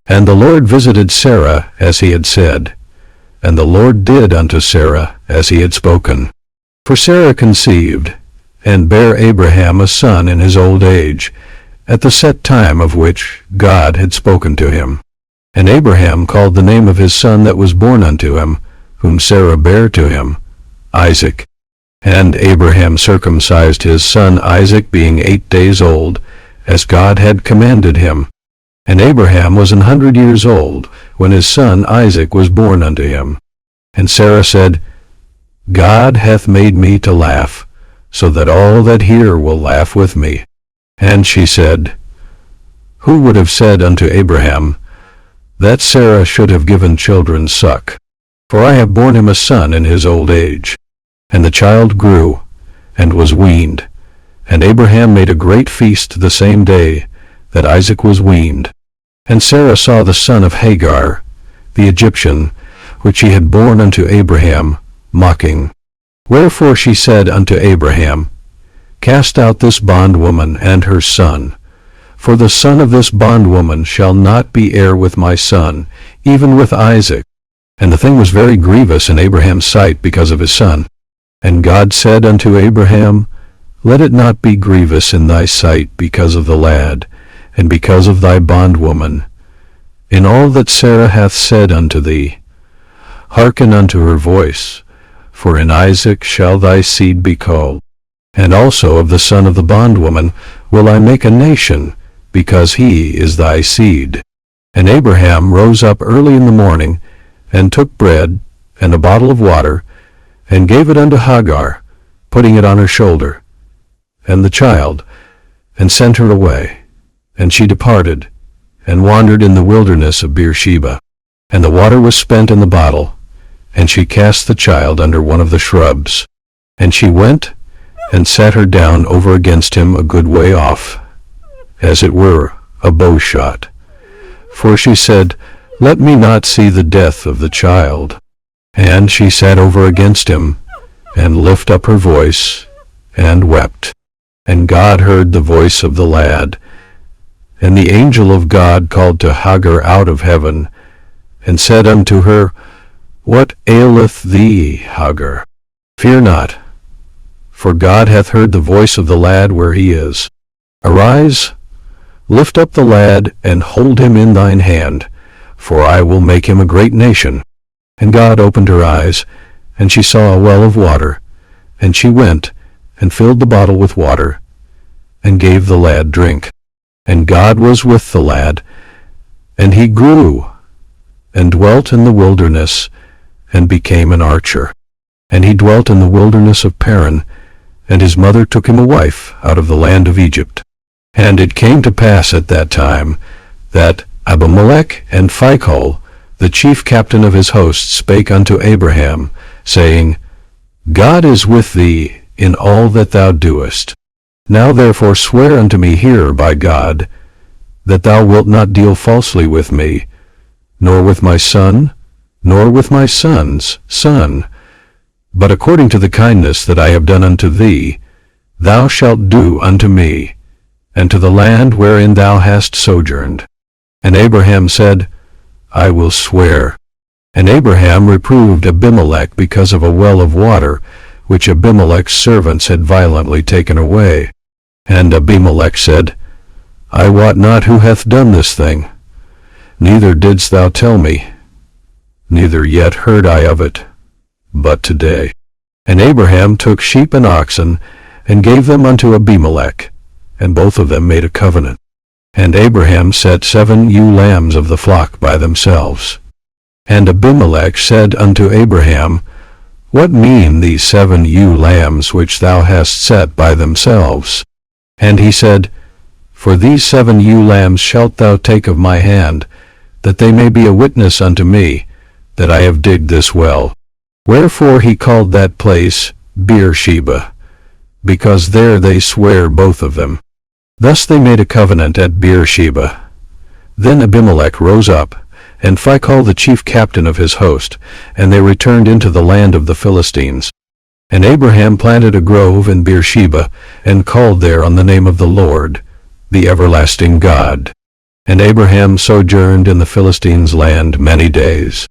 And the Lord visited Sarah as he had said, and the Lord did unto Sarah as he had spoken. For Sarah conceived, and bare Abraham a son in his old age, at the set time of which God had spoken to him. And Abraham called the name of his son that was born unto him, whom Sarah bare to him, Isaac. And Abraham circumcised his son Isaac, being 8 days old, as God had commanded him. And Abraham was 100 years old, when his son Isaac was born unto him. And Sarah said, God hath made me to laugh, so that all that hear will laugh with me. And she said, Who would have said unto Abraham, that Sarah should have given children suck? For I have borne him a son in his old age. And the child grew, and was weaned. And Abraham made a great feast the same day that Isaac was weaned. And Sarah saw the son of Hagar, the Egyptian, which he had borne unto Abraham, mocking. Wherefore she said unto Abraham, Cast out this bondwoman and her son, for the son of this bondwoman shall not be heir with my son, even with Isaac. And the thing was very grievous in Abraham's sight because of his son. And God said unto Abraham, Let it not be grievous in thy sight because of the lad, and because of thy bondwoman. In all that Sarah hath said unto thee, hearken unto her voice, for in Isaac shall thy seed be called. And also of the son of the bondwoman will I make a nation, because he is thy seed. And Abraham rose up early in the morning, and took bread, and a bottle of water, and gave it unto Hagar, putting it on her shoulder, and the child, and sent her away. And she departed, and wandered in the wilderness of Beersheba. And the water was spent in the bottle, and she cast the child under one of the shrubs. And she went, and sat her down over against him a good way off, as it were a bow shot. For she said, Let me not see the death of the child. And she sat over against him, and lift up her voice, and wept. And God heard the voice of the lad. And the angel of God called to Hagar out of heaven, and said unto her, What aileth thee, Hagar? Fear not, for God hath heard the voice of the lad where he is. Arise, lift up the lad, and hold him in thine hand, for I will make him a great nation. And God opened her eyes, and she saw a well of water. And she went, and filled the bottle with water, and gave the lad drink. And God was with the lad, and he grew, and dwelt in the wilderness, and became an archer. And he dwelt in the wilderness of Paran, and his mother took him a wife out of the land of Egypt. And it came to pass at that time, that Abimelech and Phicol, the chief captain of his host, spake unto Abraham, saying, God is with thee in all that thou doest. Now therefore swear unto me here by God, that thou wilt not deal falsely with me, nor with my son, nor with my son's son, but according to the kindness that I have done unto thee, thou shalt do unto me, and to the land wherein thou hast sojourned. And Abraham said, I will swear. And Abraham reproved Abimelech because of a well of water, which Abimelech's servants had violently taken away. And Abimelech said, I wot not who hath done this thing, neither didst thou tell me, neither yet heard I of it, but today. And Abraham took sheep and oxen, and gave them unto Abimelech, and both of them made a covenant. And Abraham set 7 ewe lambs of the flock by themselves. And Abimelech said unto Abraham, What mean these 7 ewe lambs which thou hast set by themselves? And he said, For these 7 ewe lambs shalt thou take of my hand, that they may be a witness unto me, that I have digged this well. Wherefore he called that place Beersheba, because there they sware both of them. Thus they made a covenant at Beersheba. Then Abimelech rose up, and Phicol the chief captain of his host, and they returned into the land of the Philistines. And Abraham planted a grove in Beersheba, and called there on the name of the Lord, the everlasting God. And Abraham sojourned in the Philistines' land many days.